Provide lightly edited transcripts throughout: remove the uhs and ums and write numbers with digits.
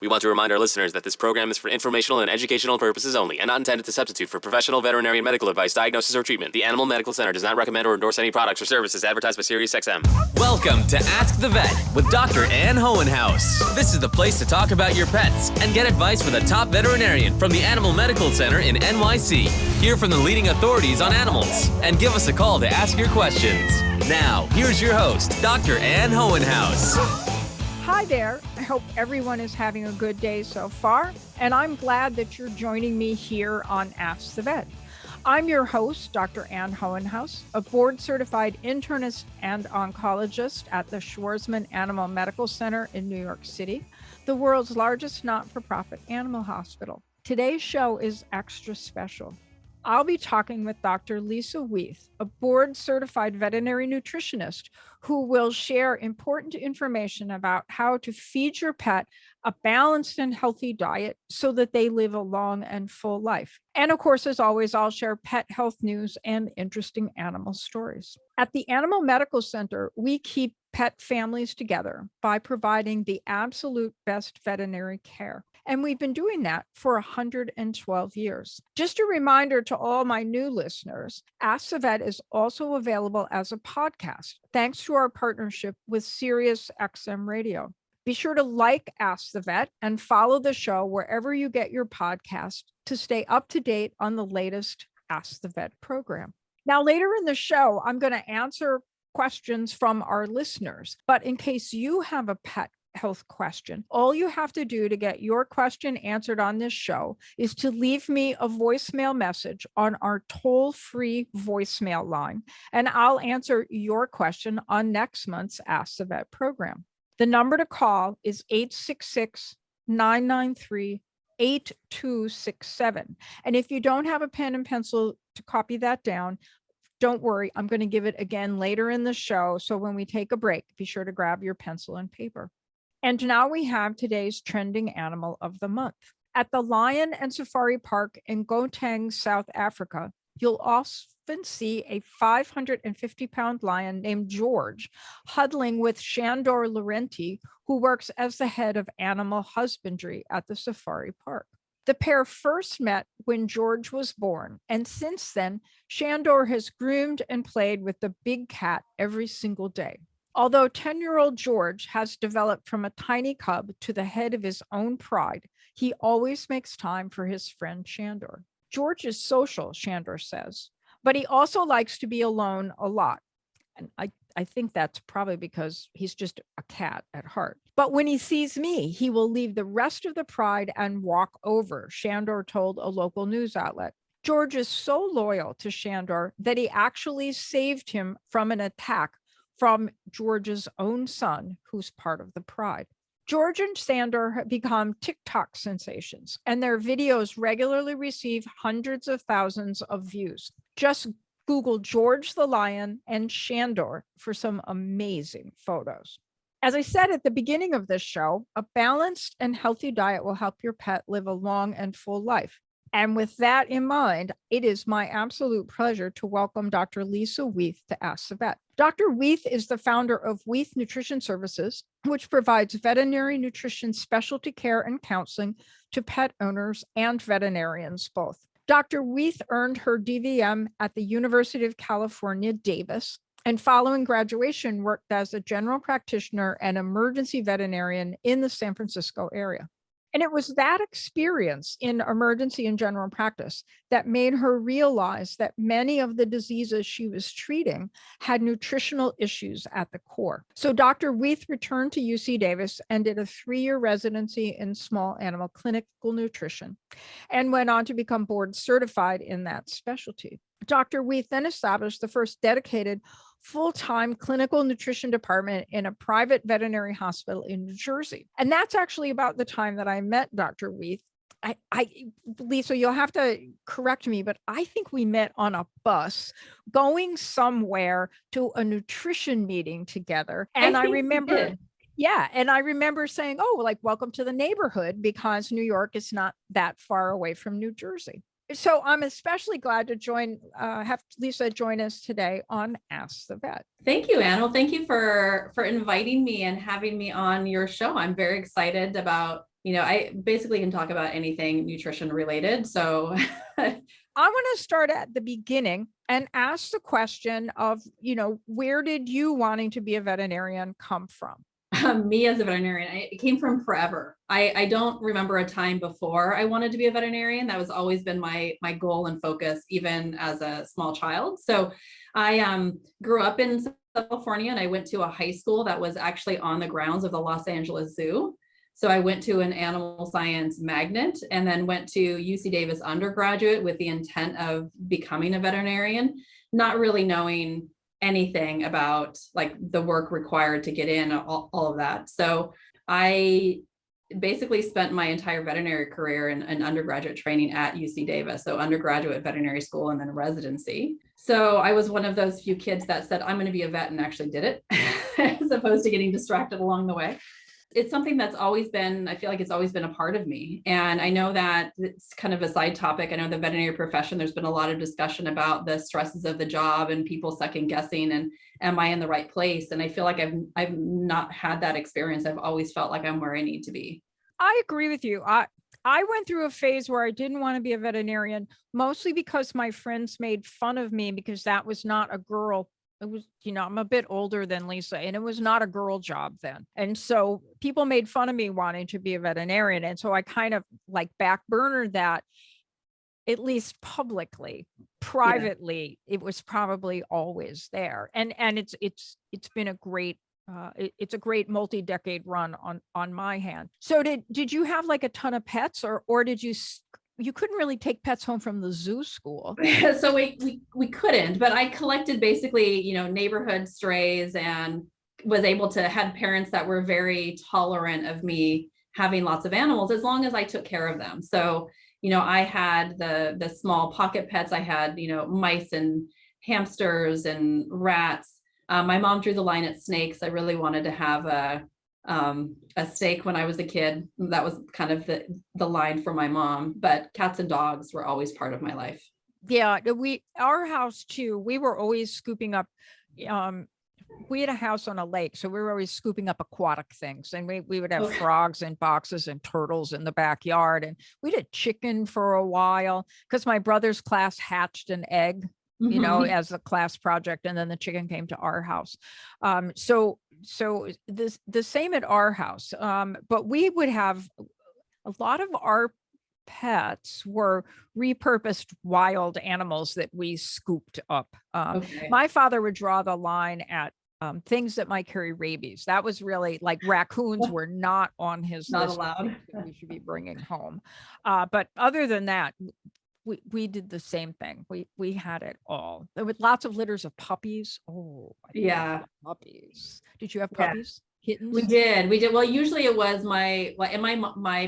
We want to remind our listeners that this program is for informational and educational purposes only and not intended to substitute for professional veterinary and medical advice, diagnosis, or treatment. The Animal Medical Center does not recommend or endorse any products or services advertised by Sirius XM. Welcome to Ask the Vet with Dr. Ann Hohenhaus. This is the place to talk about your pets and get advice from the top veterinarian from the Animal Medical Center in NYC. Hear from the leading authorities on animals and give us a call to ask your questions. Now, here's your host, Dr. Ann Hohenhaus. Hi there. I hope everyone is having a good day so far, and I'm glad that you're joining me here on Ask the Vet. I'm your host, Dr. Ann Hohenhaus, a board-certified internist and oncologist at the Schwarzman Animal Medical Center in New York City, the world's largest not-for-profit animal hospital. Today's show is extra special. I'll be talking with Dr. Lisa Weeth, a board-certified veterinary nutritionist who will share important information about how to feed your pet a balanced and healthy diet so that they live a long and full life. And of course, as always, I'll share pet health news and interesting animal stories. At the Animal Medical Center, we keep pet families together by providing the absolute best veterinary care. And we've been doing that for 112 years. Just a reminder to all my new listeners, Ask the Vet is also available as a podcast, thanks to our partnership with Sirius XM Radio. Be sure to like Ask the Vet and follow the show wherever you get your podcast to stay up to date on the latest Ask the Vet program. Now, later in the show, I'm going to answer questions from our listeners. But in case you have a pet health question, all you have to do to get your question answered on this show is to leave me a voicemail message on our toll-free voicemail line, and I'll answer your question on next month's Ask the Vet program. The number to call is 866-993-8267. And if you don't have a pen and pencil to copy that down, don't worry, I'm going to give it again later in the show. So when we take a break, be sure to grab your pencil and paper. And now we have today's trending animal of the month. At the Lion and Safari Park in Gauteng, South Africa, you'll often see a 550-pound lion named George huddling with Shandor Laurenti, who works as the head of animal husbandry at the safari park. The pair first met when George was born, and since then, Shandor has groomed and played with the big cat every single day. Although 10-year-old George has developed from a tiny cub to the head of his own pride, he always makes time for his friend Shandor. George is social, Shandor says, but he also likes to be alone a lot. And I think that's probably because he's just a cat at heart. But when he sees me, he will leave the rest of the pride and walk over, Shandor told a local news outlet. George is so loyal to Shandor that he actually saved him from an attack from George's own son, who's part of the pride. George and Sandor have become TikTok sensations, and their videos regularly receive hundreds of thousands of views. Just Google George the Lion and Shandor for some amazing photos. As I said at the beginning of this show, a balanced and healthy diet will help your pet live a long and full life. And with that in mind, it is my absolute pleasure to welcome Dr. Lisa Weeth to Ask the Vet. Dr. Weeth is the founder of Weeth Nutrition Services, which provides veterinary nutrition specialty care and counseling to pet owners and veterinarians both. Dr. Weeth earned her DVM at the University of California, Davis, and following graduation worked as a general practitioner and emergency veterinarian in the San Francisco area. And it was that experience in emergency and general practice that made her realize that many of the diseases she was treating had nutritional issues at the core. So Dr. Weeth returned to UC Davis and did a 3-year residency in small animal clinical nutrition and went on to become board certified in that specialty. Dr. Weeth then established the first dedicated full-time clinical nutrition department in a private veterinary hospital in New Jersey. And that's actually about the time that I met Dr. Weeth. Lisa, you'll have to correct me, but I think we met on a bus going somewhere to a nutrition meeting together. And I remember, and I remember saying, oh, like, welcome to the neighborhood, because New York is not that far away from New Jersey. So I'm especially glad to have Lisa join us today on Ask the Vet. Thank you, Ann. Well, thank you for inviting me and having me on your show. I'm very excited about I basically can talk about anything nutrition related. So I want to start at the beginning and ask the question of, where did you wanting to be a veterinarian come from? me as a veterinarian, it came from forever. I don't remember a time before I wanted to be a veterinarian. That was always been my goal and focus, even as a small child. So I grew up in California, and I went to a high school that was actually on the grounds of the Los Angeles Zoo. So I went to an animal science magnet and then went to UC Davis undergraduate with the intent of becoming a veterinarian, not really knowing anything about like the work required to get in, all of that. So I basically spent my entire veterinary career in undergraduate training at UC Davis. So undergraduate veterinary school and then residency. So I was one of those few kids that said, I'm going to be a vet, and actually did it as opposed to getting distracted along the way. It's something that's always been, I feel like it's always been a part of me. And I know that it's kind of a side topic. I know the veterinary profession, there's been a lot of discussion about the stresses of the job and people second guessing and am I in the right place? And I feel like I've not had that experience. I've always felt like I'm where I need to be. I agree with you. I went through a phase where I didn't want to be a veterinarian, mostly because my friends made fun of me because that was not a girl. It was, I'm a bit older than Lisa, and it was not a girl job then. And so people made fun of me wanting to be a veterinarian. And so I kind of like backburnered that, at least publicly. Privately, it was probably always there. And it's been a great it's a great multi-decade run on my hand. So did you have like a ton of pets, or did you couldn't really take pets home from the zoo school? So we couldn't, but I collected basically, neighborhood strays, and was able to have parents that were very tolerant of me having lots of animals as long as I took care of them. So, I had the small pocket pets. I had, mice and hamsters and rats. My mom drew the line at snakes. I really wanted to have a snake when I was a kid. That was kind of the line for my mom, but cats and dogs were always part of my life. Yeah, our house too, we were always scooping up, we had a house on a lake, so we were always scooping up aquatic things, and we would have frogs in boxes and turtles in the backyard. And we did chicken for a while because my brother's class hatched an egg, as a class project, and then the chicken came to our house. So the same at our house. But we would have a lot of our pets were repurposed wild animals that we scooped up. My father would draw the line at things that might carry rabies. That was really like raccoons were not on his not list allowed. that we should be bringing home. But other than that, we did the same thing. We had it all with lots of litters of puppies. Oh, yeah, puppies. Did you have puppies? Kittens? We did. Well, usually it was my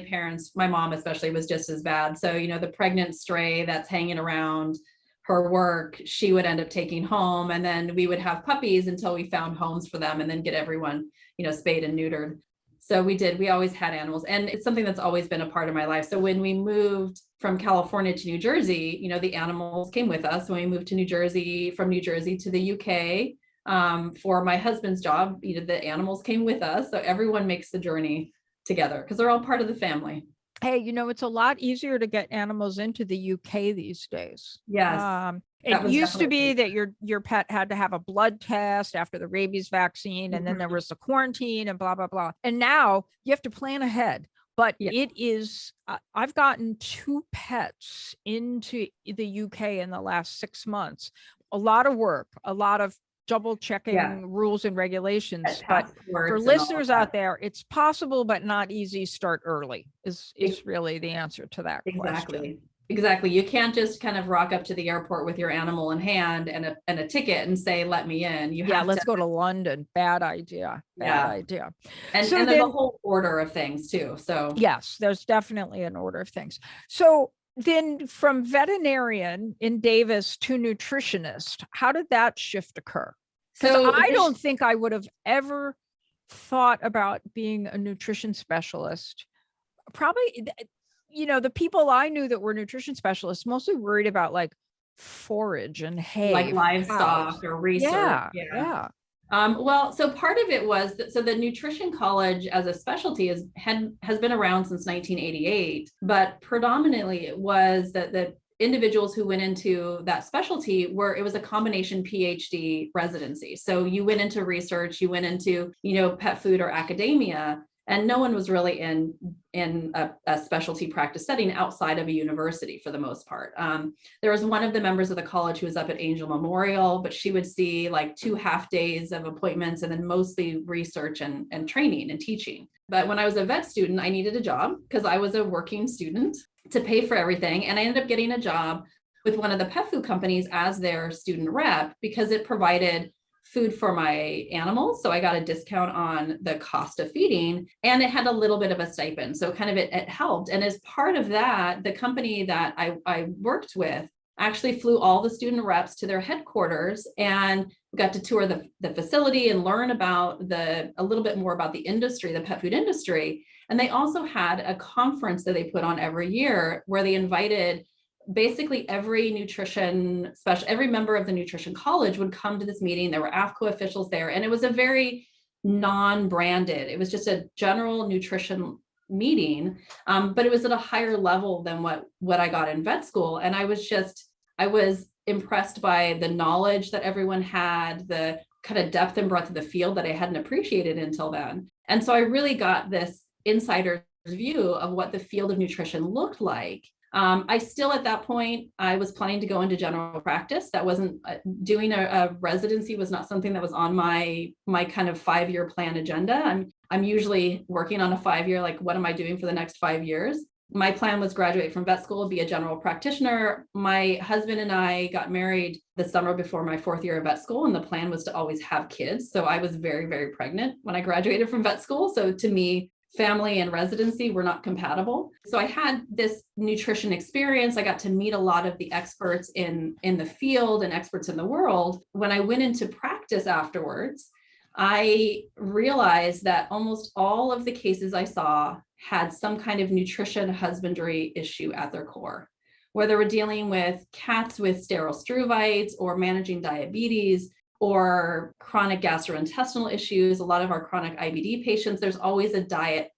parents, my mom especially, was just as bad. So, the pregnant stray that's hanging around her work, she would end up taking home, and then we would have puppies until we found homes for them, and then get everyone, spayed and neutered. So we always had animals, and it's something that's always been a part of my life. So when we moved from California to New Jersey, the animals came with us. When we moved to New Jersey, from New Jersey to the UK, for my husband's job, the animals came with us. So everyone makes the journey together because they're all part of the family. Hey, it's a lot easier to get animals into the UK these days. Yes. It used to be that your pet had to have a blood test after the rabies vaccine, and then there was the quarantine and blah, blah, blah. And now you have to plan ahead. But it is, I've gotten 2 pets into the UK in the last 6 months. A lot of work, a lot of double checking rules and regulations. But for listeners out there, it's possible, but not easy. Start early is really the answer to that question. Exactly. You can't just kind of rock up to the airport with your animal in hand and a ticket and say, let me in. Let's go to London. Bad idea. Bad idea. And there's a whole order of things too. So yes, there's definitely an order of things. So then from veterinarian in Davis to nutritionist, how did that shift occur? So I don't think I would have ever thought about being a nutrition specialist. Probably, the people I knew that were nutrition specialists mostly worried about like forage and hay, like livestock or research. Yeah. Well, so part of it was that, so the nutrition college as a specialty has been around since 1988, but predominantly it was that the individuals who went into that specialty it was a combination PhD residency. So you went into research, you went into, pet food or academia, and no one was really in a specialty practice setting outside of a university for the most part. There was one of the members of the college who was up at Angel Memorial, but she would see like 2 half days of appointments and then mostly research and training and teaching. But when I was a vet student, I needed a job because I was a working student to pay for everything. And I ended up getting a job with one of the pet food companies as their student rep because it provided food for my animals. So I got a discount on the cost of feeding, and it had a little bit of a stipend. So kind of it helped. And as part of that, the company that I worked with actually flew all the student reps to their headquarters and got to tour the facility and learn about a little bit more about the industry, the pet food industry. And they also had a conference that they put on every year where they invited basically every member of the nutrition college would come to this meeting. There were AFCO officials there, and it was a very non-branded, it was just a general nutrition meeting, but it was at a higher level than what I got in vet school. And I was impressed by the knowledge that everyone had, the kind of depth and breadth of the field that I hadn't appreciated until then. And so I really got this insider's view of what the field of nutrition looked like. I still, at that point, I was planning to go into general practice. That wasn't doing a residency was not something that was on my kind of 5-year plan agenda. I'm usually working on a 5-year, like, what am I doing for the next 5 years? My plan was graduate from vet school, be a general practitioner. My husband and I got married the summer before my 4th year of vet school, and the plan was to always have kids. So I was very, very pregnant when I graduated from vet school. So to me, family and residency were not compatible. So I had this nutrition experience. I got to meet a lot of the experts in the field and experts in the world. When I went into practice afterwards, I realized that almost all of the cases I saw had some kind of nutrition husbandry issue at their core, whether we're dealing with cats with sterile struvites or managing diabetes or chronic gastrointestinal issues. A lot of our chronic IBD patients, there's always a diet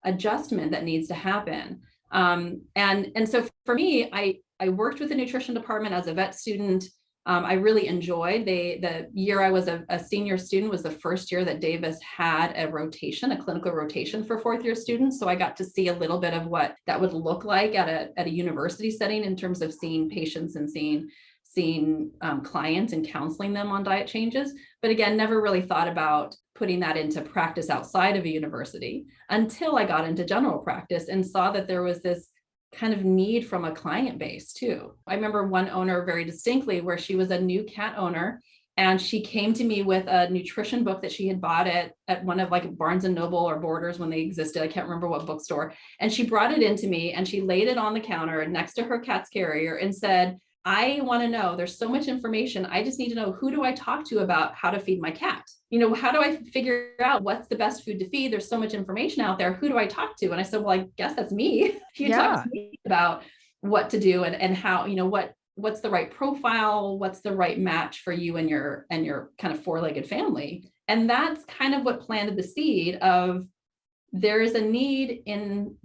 adjustment that needs to happen. And so for me, I worked with the nutrition department as a vet student. I really enjoyed the year I was a senior student was the first year that Davis had a clinical rotation for 4th year students. So I got to see a little bit of what that would look like at a university setting in terms of seeing patients and seeing clients and counseling them on diet changes. But again, never really thought about putting that into practice outside of a university until I got into general practice and saw that there was this kind of need from a client base too. I remember one owner very distinctly where she was a new cat owner, and she came to me with a nutrition book that she had bought at one of like Barnes and Noble or Borders when they existed. I can't remember what bookstore. And she brought it into me and she laid it on the counter next to her cat's carrier and said, I want to know, there's so much information. I just need to know, who do I talk to about how to feed my cat? How do I figure out what's the best food to feed? There's so much information out there. Who do I talk to? And I said, well, I guess that's me. You talk to me about what to do and how, what's the right profile, what's the right match for you and your kind of 4-legged family. And that's kind of what planted the seed of there is a need in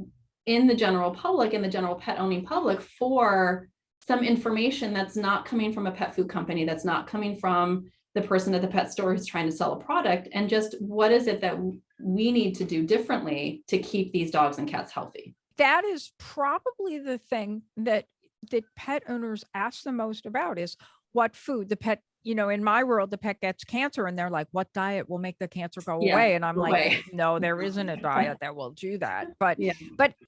the general public, in the general pet owning public, for some information that's not coming from a pet food company, that's not coming from the person at the pet store who's trying to sell a product, and just what is it that we need to do differently to keep these dogs and cats healthy. That is probably the thing that pet owners ask the most about, is what food the pet, in my world, the pet gets cancer and they're like, what diet will make the cancer go away? And I'm like, no, there isn't a diet that will do that. But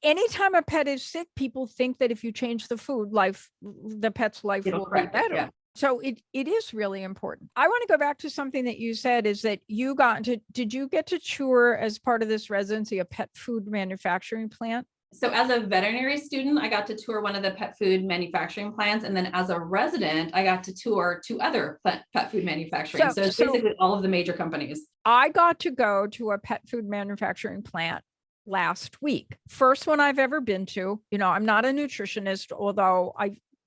anytime a pet is sick, people think that if you change the food, the pet's life will be better. Yeah. So it is really important. I want to go back to something that you said, is that did you get to tour as part of this residency a pet food manufacturing plant? So as a veterinary student, I got to tour one of the pet food manufacturing plants. And then as a resident, I got to tour 2 other pet food manufacturing. So it's basically all of the major companies. I got to go to a pet food manufacturing plant last week. First one I've ever been to. I'm not a nutritionist, although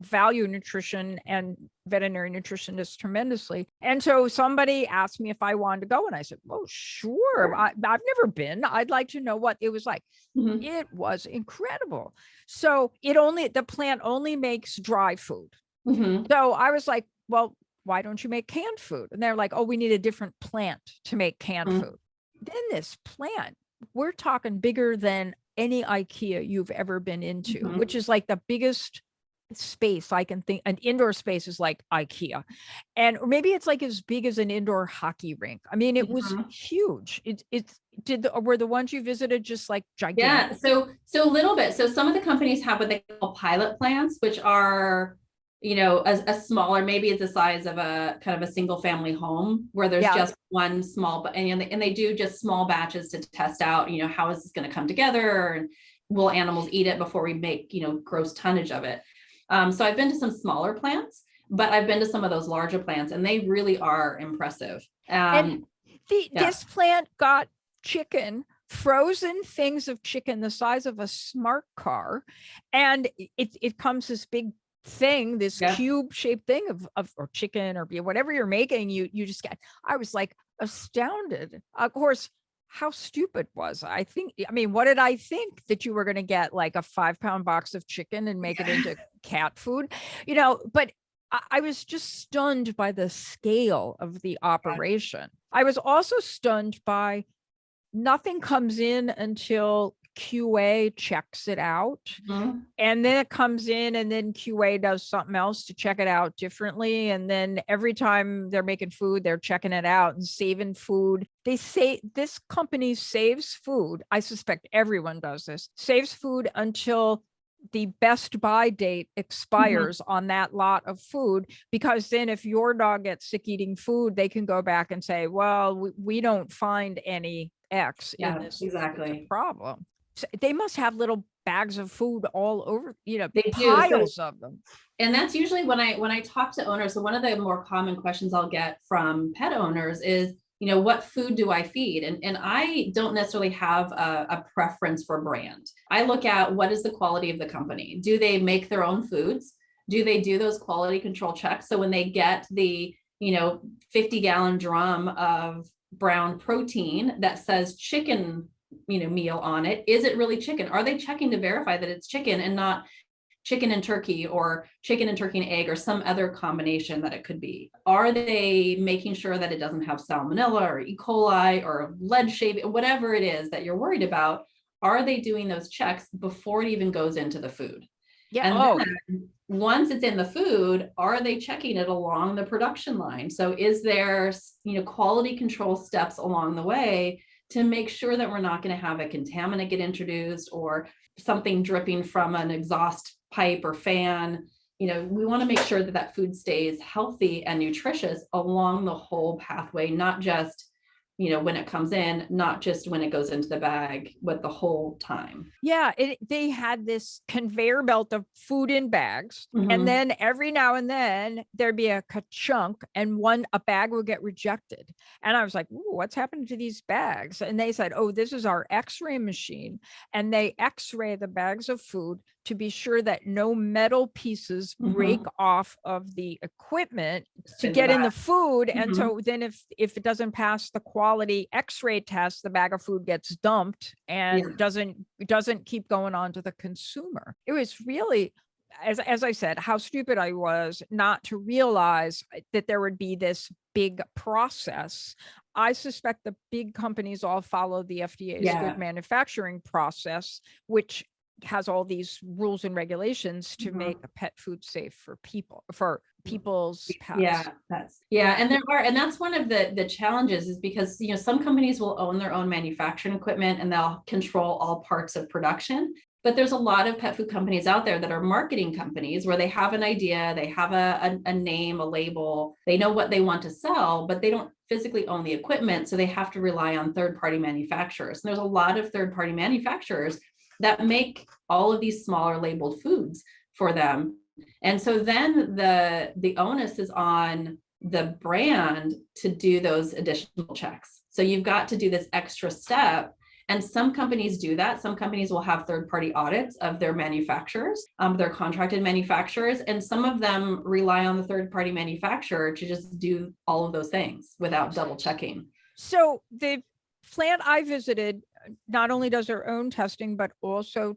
value nutrition and veterinary nutritionists tremendously. And so somebody asked me if I wanted to go, and I said, "Oh, sure. I've never been. I'd like to know what it was like." Mhm. It was incredible. So the plant only makes dry food. Mhm. So I was like, "Well, why don't you make canned food?" And they're like, "Oh, we need a different plant to make canned Mhm. food." Then this plant, we're talking bigger than any IKEA you've ever been into, Mhm. which is like the biggest space I can think. An indoor space is like IKEA. And or maybe it's like as big as an indoor hockey rink. I mean, it was Mhm. huge. Were the ones you visited just like Yeah, gigantic? so a little bit. So some of the companies have what they call pilot plants, which are, a smaller, maybe it's the size of a kind of a single family home where there's Yeah. just one small, and they do just small batches to test out, how is this going to come together, and will animals eat it before we make, gross tonnage of it. So I've been to some smaller plants, but I've been to some of those larger plants, and they really are impressive. And Yeah. this plant got chicken, frozen things of chicken the size of a smart car, and it comes this big thing, this Yeah. cube shaped thing of or chicken or whatever you're making. You just get. I was like astounded. Of course, how stupid was I? I mean, what did I think, that you were going to get like a 5-pound box of chicken and make it into cat food? But I was just stunned by the scale of the operation. I was also stunned by nothing comes in until QA checks it out. Mhm. And then it comes in, and then QA does something else to check it out differently. And then every time they're making food, they're checking it out and saving food. They say this company saves food. I suspect everyone does this, saves food until the best buy date expires on that lot of food, because then if your dog gets sick eating food, they can go back and say, well, we don't find any X in Yeah, this. It's a exactly. problem. So they must have little bags of food all over, They do. piles of them. And that's usually when I talk to owners. So one of the more common questions I'll get from pet owners is, what food do I feed? And I don't necessarily have a preference for brand. I look at what is the quality of the company. Do they make their own foods? Do they do those quality control checks? So when they get the, 50-gallon drum of brown protein that says chicken, meal on it, is it really chicken? Are they checking to verify that it's chicken and not chicken and turkey, or chicken and turkey and egg, or some other combination that it could be? Are they making sure that it doesn't have salmonella or E. coli or lead shaving, whatever it is that you're worried about? Are they doing those checks before it even goes into the food? Yeah. And then once it's in the food, are they checking it along the production line? So is there, quality control steps along the way to make sure that we're not going to have a contaminant get introduced, or something dripping from an exhaust pipe or fan? We want to make sure that that food stays healthy and nutritious along the whole pathway, not just, when it comes in, not just when it goes into the bag, but the whole time. Yeah, they had this conveyor belt of food in bags, Mhm. and then every now and then there'd be a chunk, and a bag would get rejected. And I was like, "Ooh, what's happened to these bags?" And they said, "Oh, this is our X-ray machine, and they X-ray the bags of food to be sure that no metal pieces break off of the equipment to get in the food." And so then if it doesn't pass the quality X-ray test, the bag of food gets dumped and doesn't keep going on to the consumer. It was really, as I said, how stupid I was not to realize that there would be this big process. I suspect the big companies all follow the FDA's good manufacturing process, which has all these rules and regulations to make a pet food safe for people's pets. And that's one of the challenges, is because some companies will own their own manufacturing equipment and they'll control all parts of production. But there's a lot of pet food companies out there that are marketing companies, where they have an idea, they have a name, a label, they know what they want to sell, but they don't physically own the equipment. So they have to rely on third-party manufacturers. And there's a lot of third-party manufacturers that make all of these smaller labeled foods for them. And so then the onus is on the brand to do those additional checks. So you've got to do this extra step. And some companies do that. Some companies will have third-party audits of their manufacturers, their contracted manufacturers, and some of them rely on the third-party manufacturer to just do all of those things without double checking. So the plant I visited not only does their own testing, but also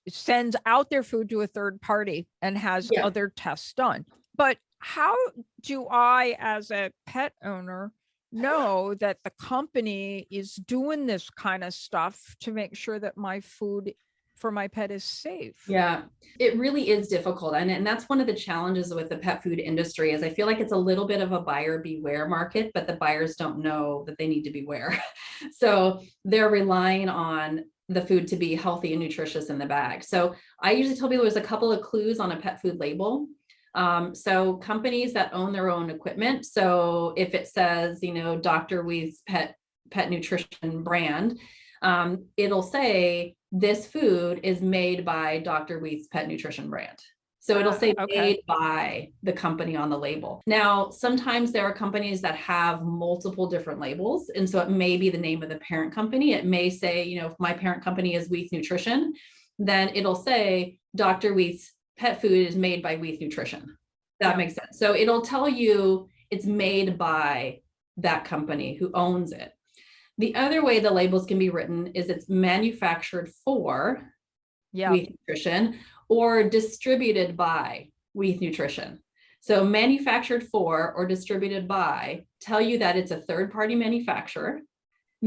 sends out their food to a third party and has other tests done. But how do I, as a pet owner, know that the company is doing this kind of stuff to make sure that my food for my pet is safe? Yeah, it really is difficult. And that's one of the challenges with the pet food industry is I feel like it's a little bit of a buyer beware market, but the buyers don't know that they need to beware. So they're relying on the food to be healthy and nutritious in the bag. So I usually tell people there's a couple of clues on a pet food label. So companies that own their own equipment. So if it says, Dr. Weeth's pet nutrition brand, it'll say this food is made by Dr. Weeth's pet nutrition brand. So it'll say made by the company on the label. Now, sometimes there are companies that have multiple different labels. And so it may be the name of the parent company. It may say, if my parent company is Weeth Nutrition, then it'll say Dr. Weeth's pet food is made by Weeth Nutrition. That makes sense. So it'll tell you it's made by that company who owns it. The other way the labels can be written is it's manufactured for Weeth Nutrition or distributed by Weeth Nutrition. So manufactured for or distributed by tell you that it's a third-party manufacturer.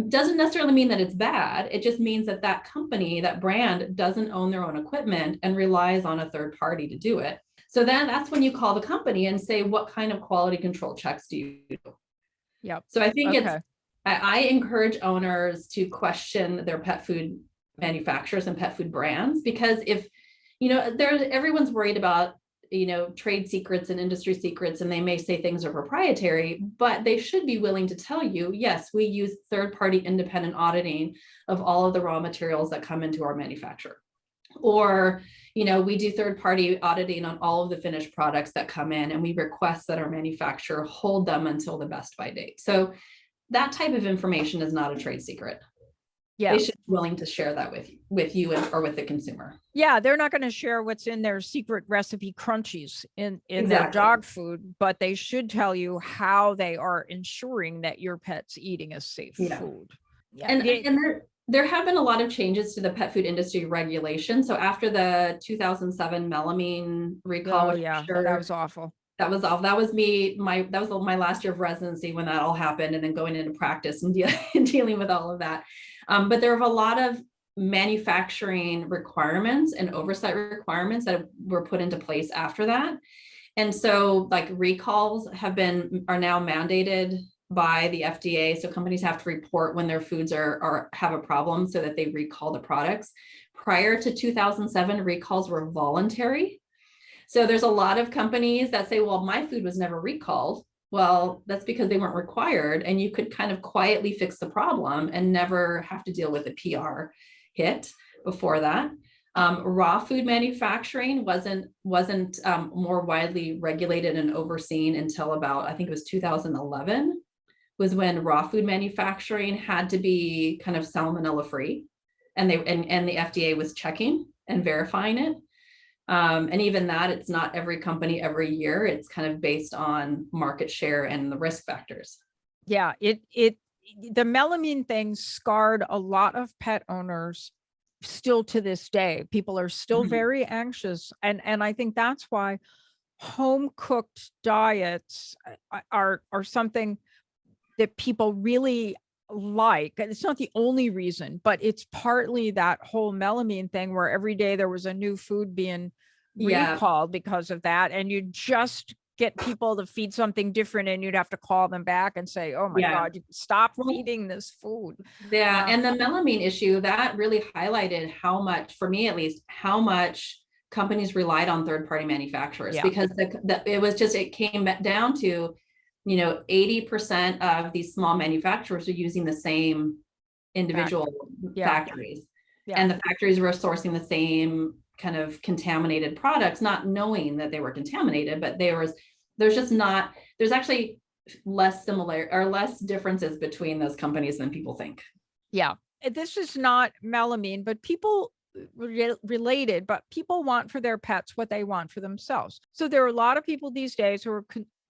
Doesn't necessarily mean that it's bad. It just means that that company, that brand doesn't own their own equipment and relies on a third party to do it. So then that's when you call the company and say, what kind of quality control checks do you do? Yep. So I think I encourage owners to question their pet food manufacturers and pet food brands, because if, everyone's worried about, trade secrets and industry secrets, and they may say things are proprietary, but they should be willing to tell you, yes, we use third-party independent auditing of all of the raw materials that come into our manufacturer. Or, we do third-party auditing on all of the finished products that come in, and we request that our manufacturer hold them until the best by date. So that type of information is not a trade secret. Yeah. They should be willing to share that with you or with the consumer. Yeah, they're not going to share what's in their secret recipe crunchies in their dog food, but they should tell you how they are ensuring that your pet's eating a safe food. Yeah. And there have been a lot of changes to the pet food industry regulation. So after the 2007 melamine recall, that was awful. That was awful. That was my last year of residency when that all happened, and then going into practice and dealing with all of that. But there are a lot of manufacturing requirements and oversight requirements that were put into place after that. And so like recalls are now mandated by the FDA. So companies have to report when their foods have a problem so that they recall the products. Prior to 2007, recalls were voluntary. So there's a lot of companies that say, well, my food was never recalled. Well, that's because they weren't required, and you could kind of quietly fix the problem and never have to deal with a PR hit before that. Raw food manufacturing wasn't more widely regulated and overseen until about, I think it was 2011, was when raw food manufacturing had to be kind of salmonella free, and the FDA was checking and verifying it. And even that, it's not every company every year. It's kind of based on market share and the risk factors. Yeah, the melamine thing scarred a lot of pet owners still to this day. People are still very anxious. And I think that's why home cooked diets are something that people really like. It's not the only reason, but it's partly that whole melamine thing where every day there was a new food being recalled because of that. And you just get people to feed something different, and you'd have to call them back and say, oh my God, you stop feeding this food. Yeah. And the melamine issue, that really highlighted how much, for me at least, how much companies relied on third-party manufacturers, because it came down to 80% of these small manufacturers are using the same individual factories. Yeah. And the factories were sourcing the same kind of contaminated products, not knowing that they were contaminated, but there's actually less differences between those companies than people think. Yeah. this is not melamine, but people related, but people want for their pets what they want for themselves. So there are a lot of people these days who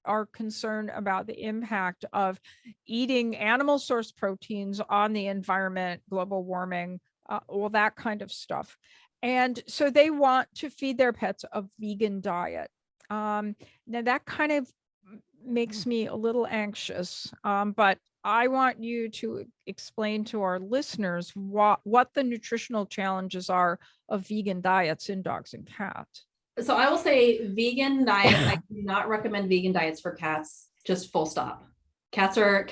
are concerned about the impact of eating animal source proteins on the environment, global warming, all that kind of stuff. And so they want to feed their pets a vegan diet. Now that kind of makes me a little anxious, but I want you to explain to our listeners what the nutritional challenges are of vegan diets in dogs and cats. So I will say vegan diets, I do not recommend vegan diets for cats, just full stop. Cats are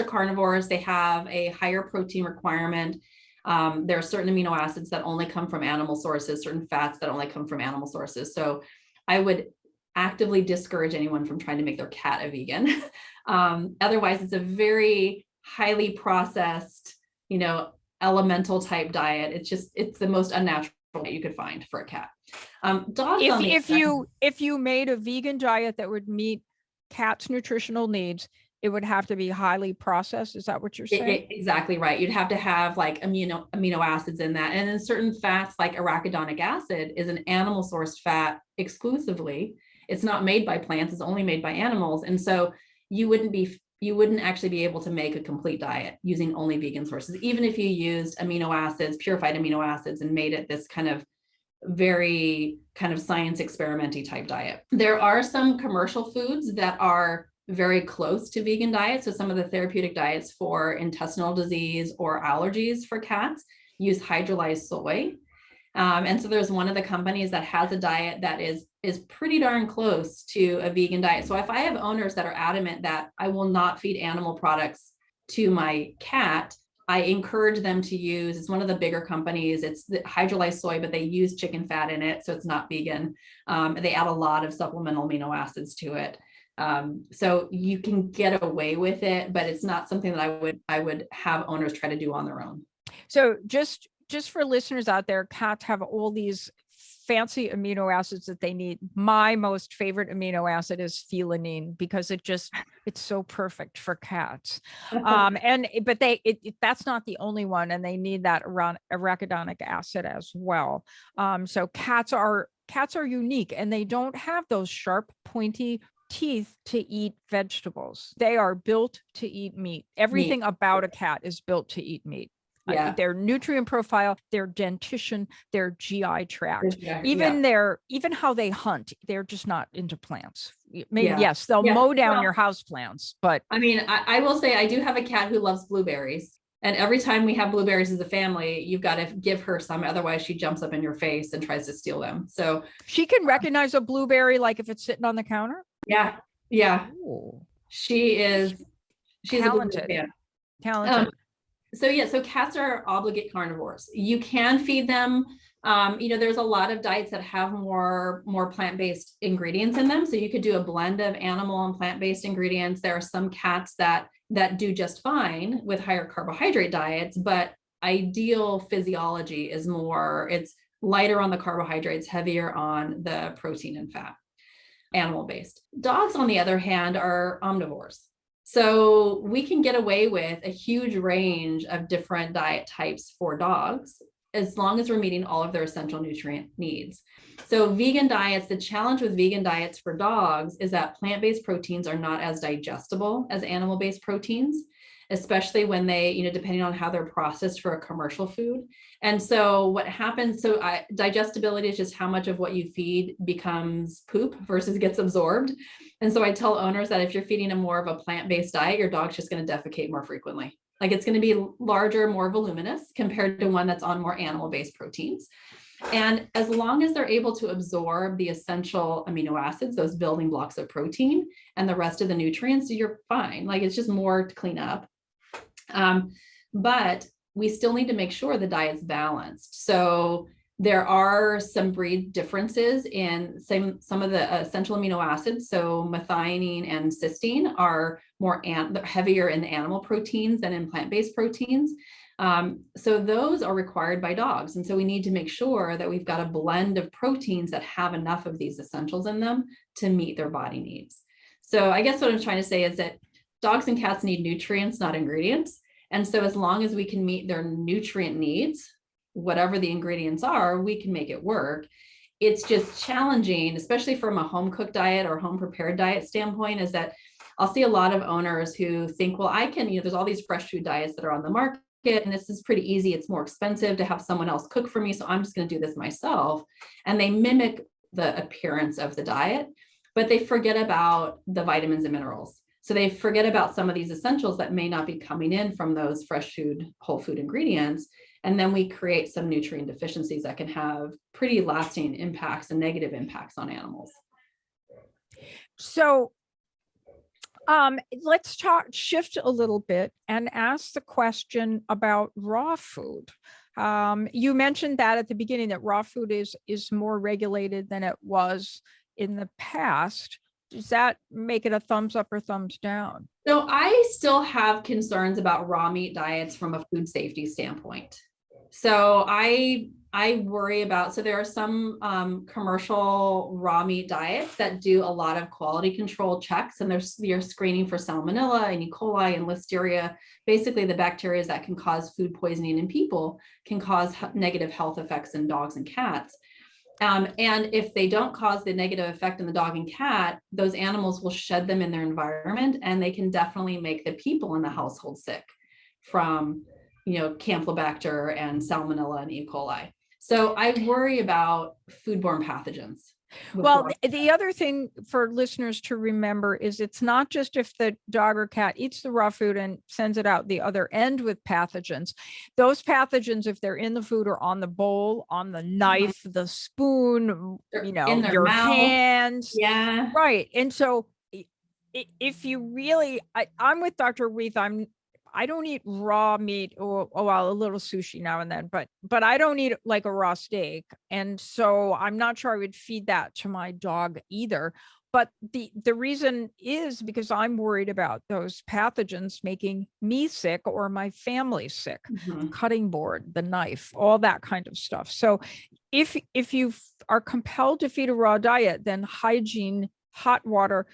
carnivores. They have a higher protein requirement. There are certain amino acids that only come from animal sources, certain fats that only come from animal sources. So I would actively discourage anyone from trying to make their cat a vegan. Otherwise, it's a very highly processed, elemental type diet. It's the most unnatural that you could find for a cat. Dogs, if you made a vegan diet that would meet cats' nutritional needs, it would have to be highly processed. Is that what you're saying? Exactly right. You'd have to have like amino acids in that. And then certain fats like arachidonic acid is an animal sourced fat exclusively. It's not made by plants, it's only made by animals. And so you wouldn't actually be able to make a complete diet using only vegan sources, even if you used amino acids, purified amino acids, and made it this kind of very kind of science experimenty type diet. There are some commercial foods that are very close to vegan diets. So some of the therapeutic diets for intestinal disease or allergies for cats use hydrolyzed soy. And so there's one of the companies that has a diet that is pretty darn close to a vegan diet. So if I have owners that are adamant that I will not feed animal products to my cat, I encourage them to use, it's one of the bigger companies, it's the hydrolyzed soy, but they use chicken fat in it. So it's not vegan. They add a lot of supplemental amino acids to it. So you can get away with it, but it's not something that I would have owners try to do on their own. So just for listeners out there, cats have all these fancy amino acids that they need. My most favorite amino acid is felinine because it's so perfect for cats. But that's not the only one, and they need that arachidonic acid as well. So cats are unique, and they don't have those sharp, pointy teeth to eat vegetables. They are built to eat meat. Everything about a cat is built to eat meat. Yeah. Their nutrient profile, their dentition, their GI tract, even how they hunt, they're just not into plants. Yes, they'll mow down your house plants, but I mean, I will say I do have a cat who loves blueberries. And every time we have blueberries as a family, you've got to give her some. Otherwise, she jumps up in your face and tries to steal them. So she can recognize a blueberry, like if it's sitting on the counter. Yeah. Ooh. She's talented. So cats are obligate carnivores. You can feed them. There's a lot of diets that have more plant-based ingredients in them. So you could do a blend of animal and plant-based ingredients. There are some cats that do just fine with higher carbohydrate diets, but ideal physiology is it's lighter on the carbohydrates, heavier on the protein and fat, animal-based. Dogs, on the other hand, are omnivores. So we can get away with a huge range of different diet types for dogs, as long as we're meeting all of their essential nutrient needs. So vegan diets, the challenge with vegan diets for dogs is that plant-based proteins are not as digestible as animal-based proteins, especially when they, depending on how they're processed for a commercial food. And so what happens, digestibility is just how much of what you feed becomes poop versus gets absorbed. And so I tell owners that if you're feeding them more of a plant-based diet, your dog's just going to defecate more frequently. Like it's going to be larger, more voluminous compared to one that's on more animal-based proteins. And as long as they're able to absorb the essential amino acids, those building blocks of protein, and the rest of the nutrients, you're fine. Like it's just more to clean up. But we still need to make sure the diet's balanced. So there are some breed differences in some of the essential amino acids. So methionine and cysteine are heavier in the animal proteins than in plant-based proteins. So those are required by dogs. And so we need to make sure that we've got a blend of proteins that have enough of these essentials in them to meet their body needs. So I guess what I'm trying to say is that dogs and cats need nutrients, not ingredients. And so as long as we can meet their nutrient needs, whatever the ingredients are, we can make it work. It's just challenging, especially from a home cooked diet or home prepared diet standpoint, is that I'll see a lot of owners who think, well, I can, there's all these fresh food diets that are on the market, and this is pretty easy. It's more expensive to have someone else cook for me, so I'm just going to do this myself. And they mimic the appearance of the diet, but they forget about the vitamins and minerals. So they forget about some of these essentials that may not be coming in from those fresh food, whole food ingredients. And then we create some nutrient deficiencies that can have pretty lasting impacts and negative impacts on animals. So let's shift a little bit and ask the question about raw food. You mentioned that at the beginning, that raw food is more regulated than it was in the past. Does that make it a thumbs up or thumbs down? So I still have concerns about raw meat diets from a food safety standpoint. So I worry about, so there are some commercial raw meat diets that do a lot of quality control checks, and you're screening for salmonella and E. coli and listeria. Basically, the bacteria that can cause food poisoning in people can cause negative health effects in dogs and cats. And if they don't cause the negative effect in the dog and cat, those animals will shed them in their environment, and they can definitely make the people in the household sick from, Campylobacter and salmonella and E. coli. So I worry about foodborne pathogens. Well, the other thing for listeners to remember is it's not just if the dog or cat eats the raw food and sends it out the other end with pathogens. Those pathogens, if they're in the food or on the bowl, on the knife, the spoon, in your mouth. hands. Yeah. Right. And so if you really, I'm with Dr. Weeth. I don't eat raw meat, or a little sushi now and then, but I don't eat like a raw steak. And so I'm not sure I would feed that to my dog either. But the reason is because I'm worried about those pathogens making me sick or my family sick. Mm-hmm. Cutting board, the knife, all that kind of stuff. So if you are compelled to feed a raw diet, then hygiene, hot water,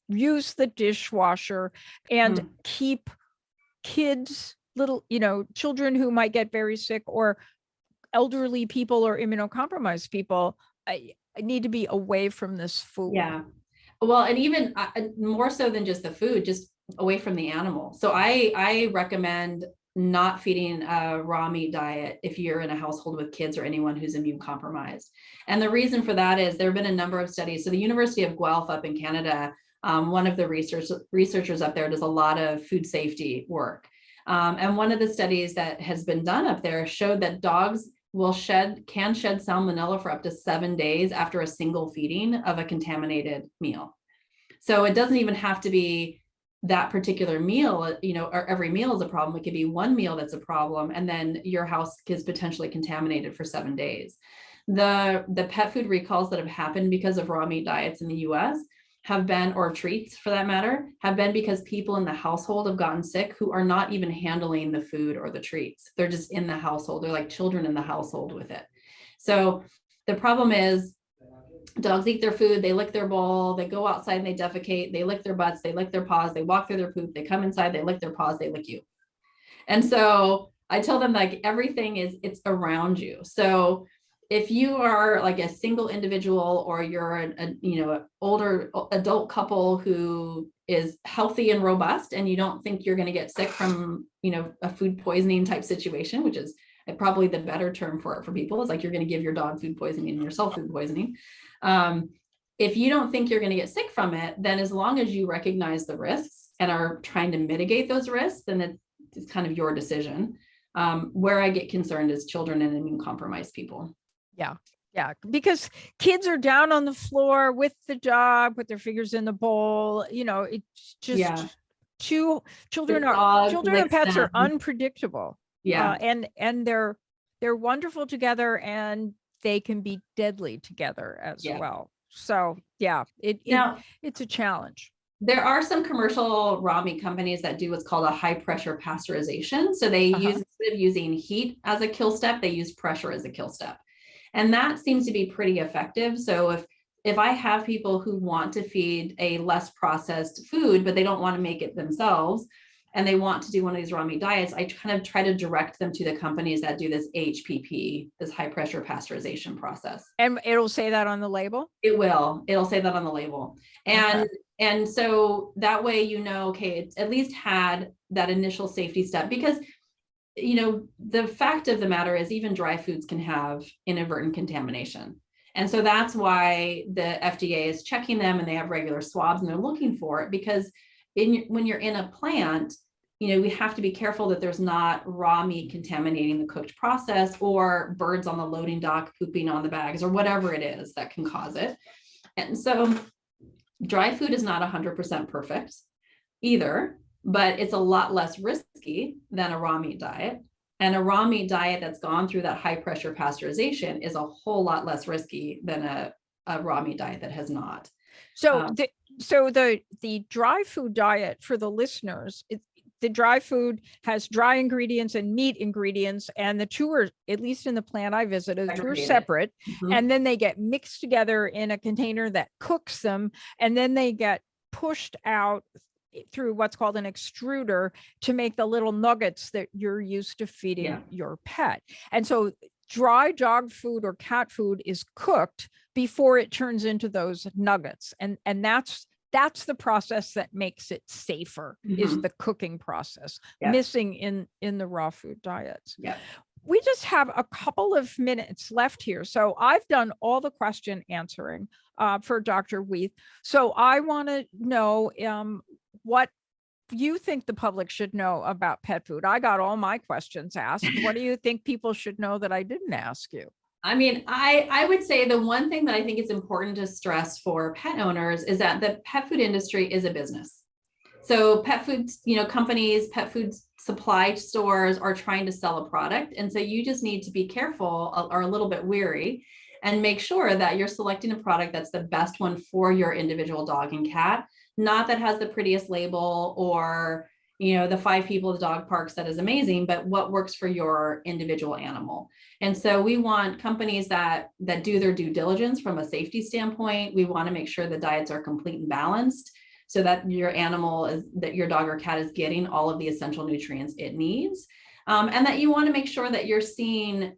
use the dishwasher, and keep kids, little, children who might get very sick, or elderly people or immunocompromised people, I need to be away from this food. Yeah. Well, and even more so than just the food, just away from the animal. So I recommend not feeding a raw meat diet if you're in a household with kids or anyone who's immune compromised. And the reason for that is there have been a number of studies. So the University of Guelph up in Canada, one of the researchers up there does a lot of food safety work. And one of the studies that has been done up there showed that dogs can shed salmonella for up to 7 days after a single feeding of a contaminated meal. So it doesn't even have to be that particular meal, or every meal is a problem. It could be one meal that's a problem, and then your house is potentially contaminated for 7 days. The pet food recalls that have happened because of raw meat diets in the US have been, or treats for that matter, have been because people in the household have gotten sick who are not even handling the food or the treats. They're just in the household. They're like children in the household with it. So the problem is dogs eat their food, they lick their bowl, they go outside and they defecate, they lick their butts, they lick their paws, they walk through their poop, they come inside, they lick their paws, they lick you. And so I tell them, like, everything it's around you. So if you are like a single individual, or you're an older adult couple who is healthy and robust, and you don't think you're going to get sick from, a food poisoning type situation, which is probably the better term for it for people, is like you're going to give your dog food poisoning and yourself food poisoning. If you don't think you're going to get sick from it, then as long as you recognize the risks and are trying to mitigate those risks, then it's kind of your decision. Where I get concerned is children and immune compromised people. Yeah. Because kids are down on the floor with the dog, with their fingers in the bowl. It's just children and pets are unpredictable. Yeah. And they're wonderful together, and they can be deadly together as well. So yeah, it's a challenge. There are some commercial raw meat companies that do what's called a high pressure pasteurization. So they use, instead of using heat as a kill step, they use pressure as a kill step. And that seems to be pretty effective. So if I have people who want to feed a less processed food, but they don't want to make it themselves, and they want to do one of these raw meat diets, I kind of try to direct them to the companies that do this HPP, this high pressure pasteurization process. And it'll say that on the label? It'll say that on the label. And so that way, okay, it's at least had that initial safety step, because the fact of the matter is even dry foods can have inadvertent contamination. And so that's why the FDA is checking them, and they have regular swabs and they're looking for it, because when you're in a plant, we have to be careful that there's not raw meat contaminating the cooked process, or birds on the loading dock pooping on the bags, or whatever it is that can cause it. And so dry food is not 100% perfect either, but it's a lot less risky than a raw meat diet. And a raw meat diet that's gone through that high pressure pasteurization is a whole lot less risky than a raw meat diet that has not. So the dry food diet, for the listeners, the dry food has dry ingredients and meat ingredients, and the two are, at least in the plant I visited, the two are separate. Mm-hmm. And then they get mixed together in a container that cooks them, and then they get pushed out through what's called an extruder to make the little nuggets that you're used to feeding your pet. And so dry dog food or cat food is cooked before it turns into those nuggets. And that's the process that makes it safer, is the cooking process, missing in the raw food diets. Yeah. We just have a couple of minutes left here. So I've done all the question answering for Dr. Weeth. So I want to know what you think the public should know about pet food. I got all my questions asked. What do you think people should know that I didn't ask you? I mean, I would say the one thing that I think is important to stress for pet owners is that the pet food industry is a business. So pet food, companies, pet food supply stores are trying to sell a product. And so you just need to be careful or a little bit wary and make sure that you're selecting a product that's the best one for your individual dog and cat, not that has the prettiest label or, the 5 people at the dog parks that is amazing, but what works for your individual animal. And so we want companies that do their due diligence from a safety standpoint. We want to make sure the diets are complete and balanced, so that your your dog or cat is getting all of the essential nutrients it needs. And that you want to make sure that you're seeing,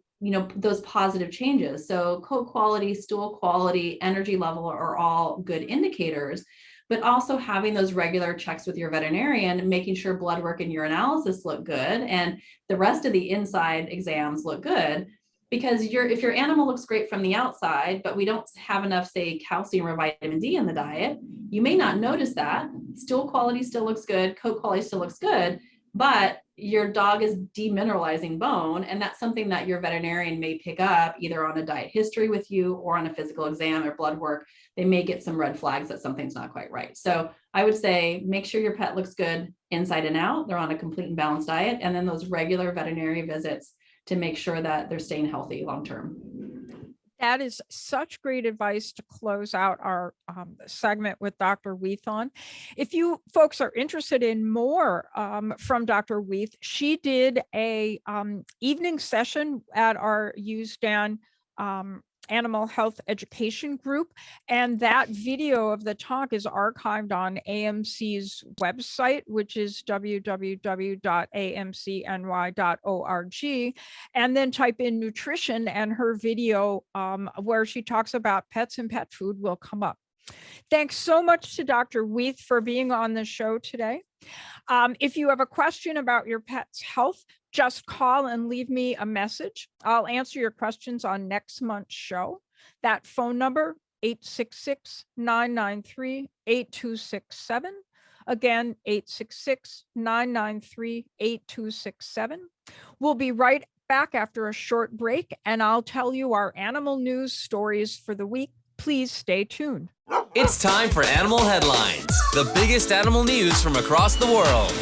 those positive changes. So coat quality, stool quality, energy level are all good indicators, but also having those regular checks with your veterinarian and making sure blood work and urinalysis look good and the rest of the inside exams look good. Because if your animal looks great from the outside, but we don't have enough, say, calcium or vitamin D in the diet, you may not notice that. Stool quality still looks good, coat quality still looks good, but your dog is demineralizing bone. And that's something that your veterinarian may pick up either on a diet history with you or on a physical exam or blood work. They may get some red flags that something's not quite right. So I would say make sure your pet looks good inside and out. They're on a complete and balanced diet. And then those regular veterinary visits to make sure that they're staying healthy long-term. That is such great advice to close out our segment with Dr. Weeth on. If you folks are interested in more from Dr. Weeth, she did a evening session at our USDAN Animal Health Education Group. And that video of the talk is archived on AMC's website, which is www.amcny.org. And then type in nutrition, and her video where she talks about pets and pet food will come up. Thanks so much to Dr. Weeth for being on the show today. If you have a question about your pet's health, just call and leave me a message. I'll answer your questions on next month's show. That phone number, 866-993-8267. Again, 866-993-8267. We'll be right back after a short break, and I'll tell you our animal news stories for the week. Please stay tuned. It's time for Animal Headlines, the biggest animal news from across the world.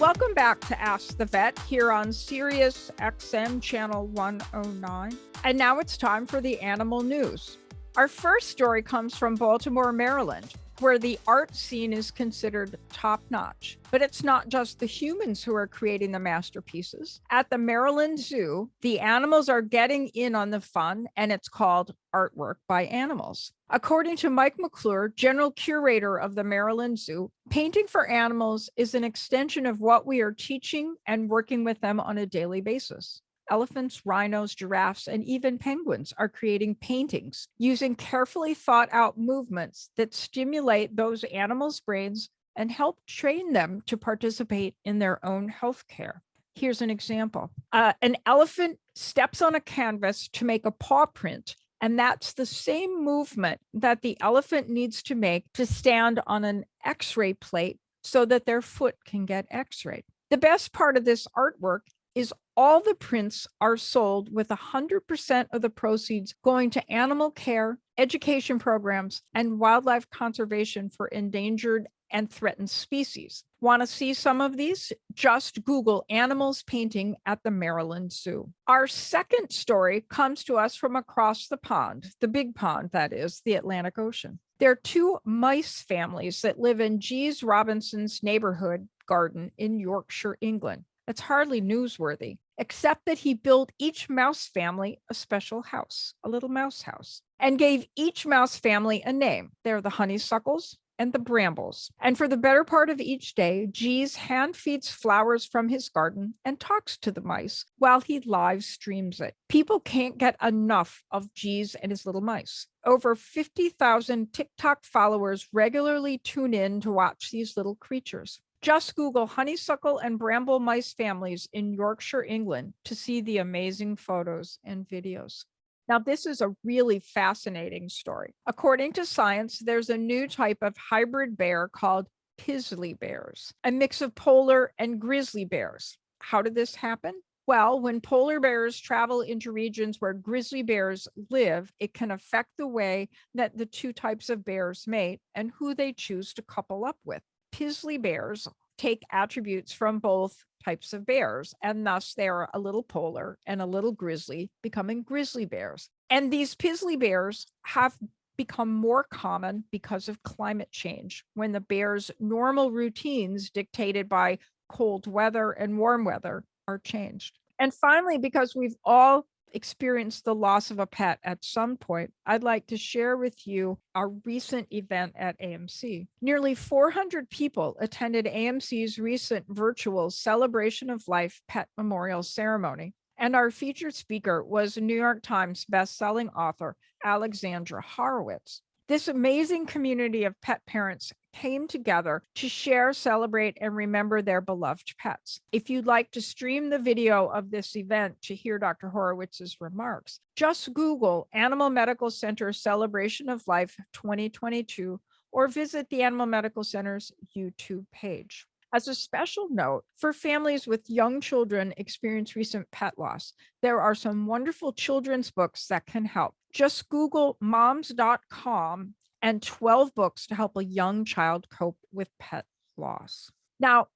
Welcome back to Ask the Vet here on Sirius XM channel 109. And now it's time for the animal news. Our first story comes from Baltimore, Maryland. where the art scene is considered top-notch. But it's not just the humans who are creating the masterpieces. At the Maryland Zoo, the animals are getting in on the fun, and it's called Artwork by Animals. According to Mike McClure, general curator of the Maryland Zoo, painting for animals is an extension of what we are teaching and working with them on a daily basis. Elephants, rhinos, giraffes, and even penguins are creating paintings using carefully thought out movements that stimulate those animals' brains and help train them to participate in their own health care. Here's an example. An elephant steps on a canvas to make a paw print, and that's the same movement that the elephant needs to make to stand on an X-ray plate so that their foot can get X-rayed. The best part of this artwork is all the prints are sold with 100% of the proceeds going to animal care, education programs, and wildlife conservation for endangered and threatened species. Want to see some of these? Just Google animals painting at the Maryland Zoo. Our second story comes to us from across the pond, the big pond, that is, the Atlantic Ocean. There are two mice families that live in G.S. Robinson's neighborhood garden in Yorkshire, England. It's hardly newsworthy, except that he built each mouse family a special house, a little mouse house, and gave each mouse family a name. They're the honeysuckles and the brambles. And for the better part of each day, G's hand feeds flowers from his garden and talks to the mice while he live streams it. People can't get enough of G's and his little mice. Over 50,000 TikTok followers regularly tune in to watch these little creatures. Just Google honeysuckle and bramble mice families in Yorkshire, England to see the amazing photos and videos. Now, this is a really fascinating story. According to science, there's a new type of hybrid bear called grizzly bears, a mix of polar and grizzly bears. How did this happen? Well, when polar bears travel into regions where grizzly bears live, it can affect the way that the two types of bears mate and who they choose to couple up with. Grizzly bears take attributes from both types of bears, and thus they are a little polar and a little grizzly, becoming grizzly bears. And these grizzly bears have become more common because of climate change, when the bears' normal routines dictated by cold weather and warm weather are changed. And finally, because we've all experienced the loss of a pet at some point, I'd like to share with you our recent event at AMC. Nearly 400 people attended AMC's recent virtual Celebration of Life Pet Memorial Ceremony, and our featured speaker was New York Times bestselling author Alexandra Horowitz. This amazing community of pet parents came together to share, celebrate, and remember their beloved pets. If you'd like to stream the video of this event to hear Dr. Horowitz's remarks, just Google Animal Medical Center Celebration of Life 2022 or visit the Animal Medical Center's YouTube page. As a special note, for families with young children experience recent pet loss, there are some wonderful children's books that can help. Just Google moms.com and 12 books to help a young child cope with pet loss. Now,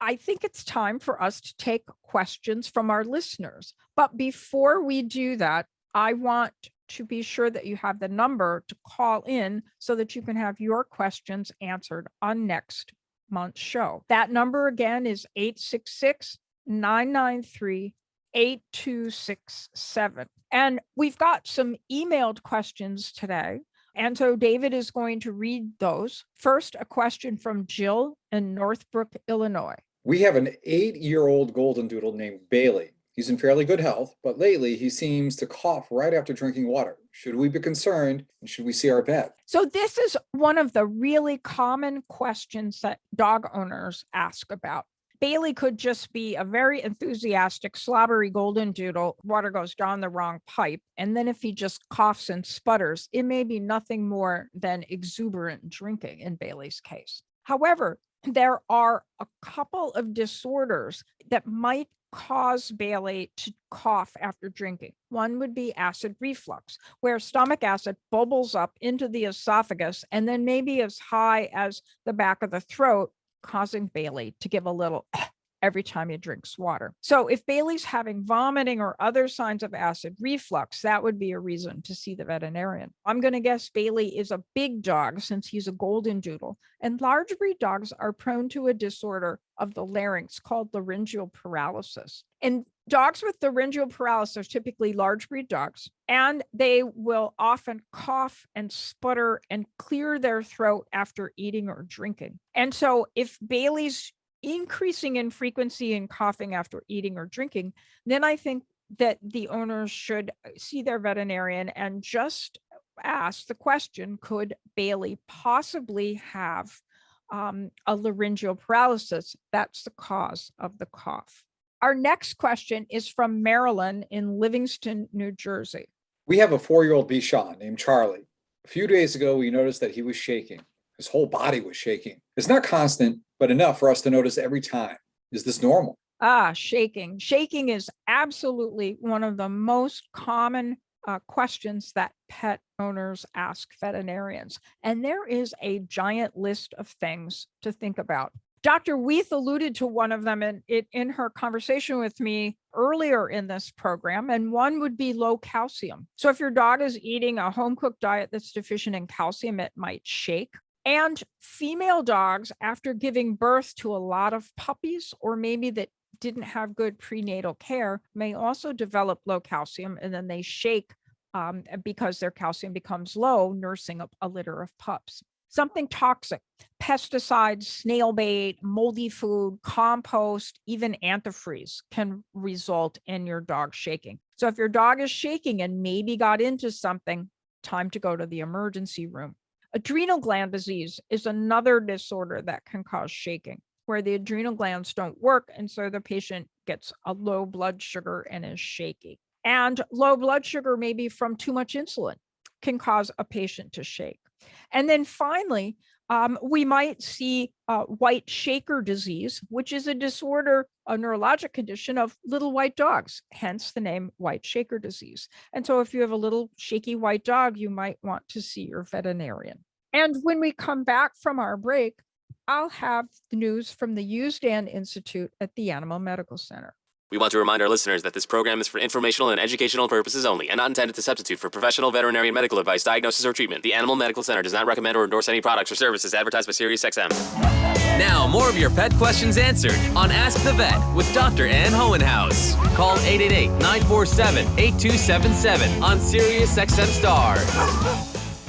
I think it's time for us to take questions from our listeners. But before we do that, I want to be sure that you have the number to call in so that you can have your questions answered on next month's show. That number again is 866-993-8267. And we've got some emailed questions today. And so David is going to read those. First, a question from Jill in Northbrook, Illinois. We have an 8-year-old golden doodle named Bailey. He's in fairly good health, but lately he seems to cough right after drinking water. Should we be concerned, and should we see our vet? So this is one of the really common questions that dog owners ask about. Bailey could just be a very enthusiastic, slobbery golden doodle. Water goes down the wrong pipe. And then if he just coughs and sputters, it may be nothing more than exuberant drinking in Bailey's case. However, there are a couple of disorders that might cause Bailey to cough after drinking. One would be acid reflux, where stomach acid bubbles up into the esophagus and then maybe as high as the back of the throat, causing Bailey to give a little every time he drinks water. So if Bailey's having vomiting or other signs of acid reflux, that would be a reason to see the veterinarian. I'm going to guess Bailey is a big dog since he's a golden doodle, and large breed dogs are prone to a disorder of the larynx called laryngeal paralysis. And dogs with laryngeal paralysis are typically large breed dogs, and they will often cough and sputter and clear their throat after eating or drinking. And so if Bailey's increasing in frequency and coughing after eating or drinking, then I think that the owners should see their veterinarian and just ask the question, could Bailey possibly have a laryngeal paralysis? That's the cause of the cough. Our next question is from Marilyn in Livingston, New Jersey. We have a 4-year-old Bichon named Charlie. A few days ago, we noticed that he was shaking. His whole body was shaking. It's not constant, but enough for us to notice every time. Is this normal? Shaking. Shaking is absolutely one of the most common questions that pet owners ask veterinarians. And there is a giant list of things to think about. Dr. Weeth alluded to one of them in her conversation with me earlier in this program, and one would be low calcium. So if your dog is eating a home-cooked diet that's deficient in calcium, it might shake. And female dogs, after giving birth to a lot of puppies, or maybe that didn't have good prenatal care, may also develop low calcium, and then they shake because their calcium becomes low, nursing a litter of pups. Something toxic, pesticides, snail bait, moldy food, compost, even antifreeze can result in your dog shaking. So if your dog is shaking and maybe got into something, time to go to the emergency room. Adrenal gland disease is another disorder that can cause shaking, where the adrenal glands don't work, and so the patient gets a low blood sugar and is shaky. And low blood sugar, maybe from too much insulin, can cause a patient to shake. And then finally, we might see white shaker disease, which is a disorder, a neurologic condition of little white dogs, hence the name white shaker disease. And so if you have a little shaky white dog, you might want to see your veterinarian. And when we come back from our break, I'll have the news from the Usedan Institute at the Animal Medical Center. We want to remind our listeners that this program is for informational and educational purposes only and not intended to substitute for professional veterinary medical advice, diagnosis, or treatment. The Animal Medical Center does not recommend or endorse any products or services advertised by Sirius XM. Now, more of your pet questions answered on Ask the Vet with Dr. Ann Hohenhaus. Call 888-947-8277 on Sirius XM Star.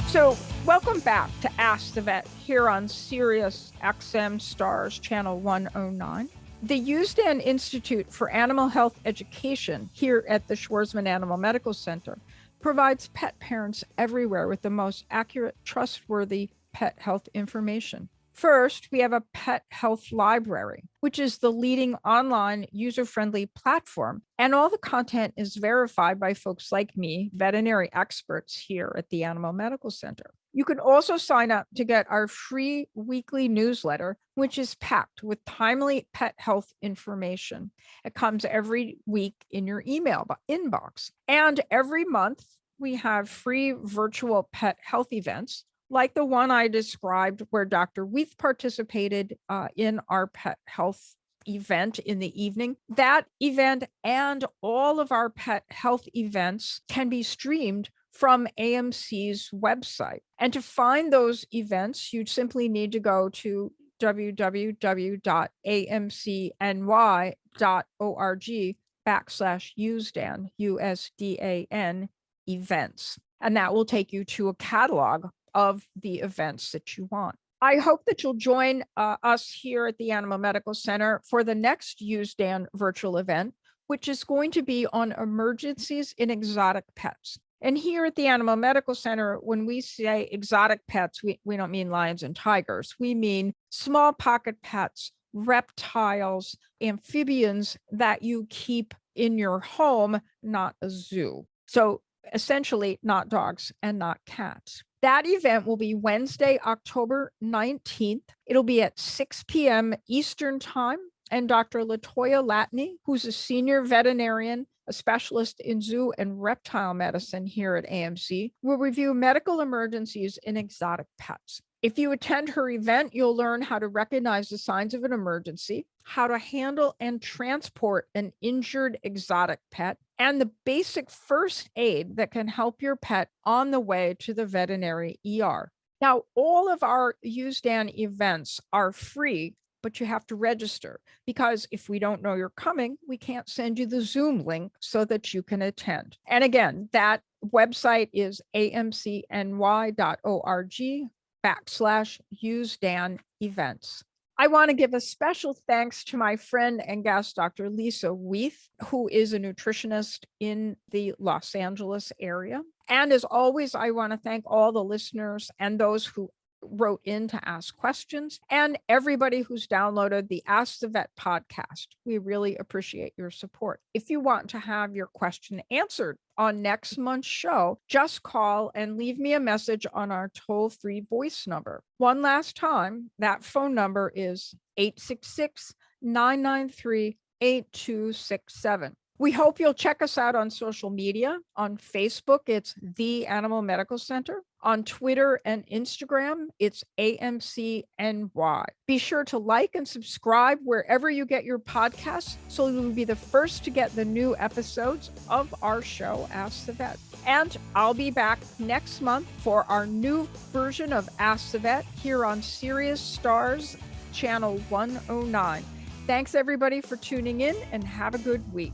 So, welcome back to Ask the Vet here on Sirius XM Stars Channel 109. The Usedan Institute for Animal Health Education here at the Schwarzman Animal Medical Center provides pet parents everywhere with the most accurate, trustworthy pet health information. First, we have a pet health library, which is the leading online user-friendly platform, and all the content is verified by folks like me, veterinary experts here at the Animal Medical Center. You can also sign up to get our free weekly newsletter, which is packed with timely pet health information. It comes every week in your email inbox. And every month, we have free virtual pet health events, like the one I described where Dr. Weeth participated in our pet health event in the evening. That event and all of our pet health events can be streamed from AMC's website. And to find those events, you simply need to go to www.amcny.org/USDAN, USDAN events. And that will take you to a catalog of the events that you want. I hope that you'll join us here at the Animal Medical Center for the next Usedan virtual event, which is going to be on emergencies in exotic pets. And here at the Animal Medical Center, when we say exotic pets, we don't mean lions and tigers. We mean small pocket pets, reptiles, amphibians that you keep in your home, not a zoo. So essentially not dogs and not cats. That event will be Wednesday, October 19th. It'll be at 6 p.m. Eastern Time. And Dr. Latoya Latney, who's a senior veterinarian, a specialist in zoo and reptile medicine here at AMC, will review medical emergencies in exotic pets. If you attend her event, you'll learn how to recognize the signs of an emergency, how to handle and transport an injured exotic pet, and the basic first aid that can help your pet on the way to the veterinary ER. Now, all of our USDAN events are free, but you have to register, because if we don't know you're coming, we can't send you the Zoom link so that you can attend. And again, that website is amcny.org/USDAN events. I want to give a special thanks to my friend and guest, Dr. Lisa Weeth, who is a nutritionist in the Los Angeles area. And as always, I want to thank all the listeners and those who wrote in to ask questions, and everybody who's downloaded the Ask the Vet podcast. We really appreciate your support. If you want to have your question answered on next month's show, just call and leave me a message on our toll-free voice number. One last time, that phone number is 866-993-8267. We hope you'll check us out on social media. On Facebook, it's The Animal Medical Center. On Twitter and Instagram, it's AMCNY. Be sure to like and subscribe wherever you get your podcasts so you'll be the first to get the new episodes of our show, Ask the Vet. And I'll be back next month for our new version of Ask the Vet here on Sirius Stars Channel 109. Thanks everybody for tuning in, and have a good week.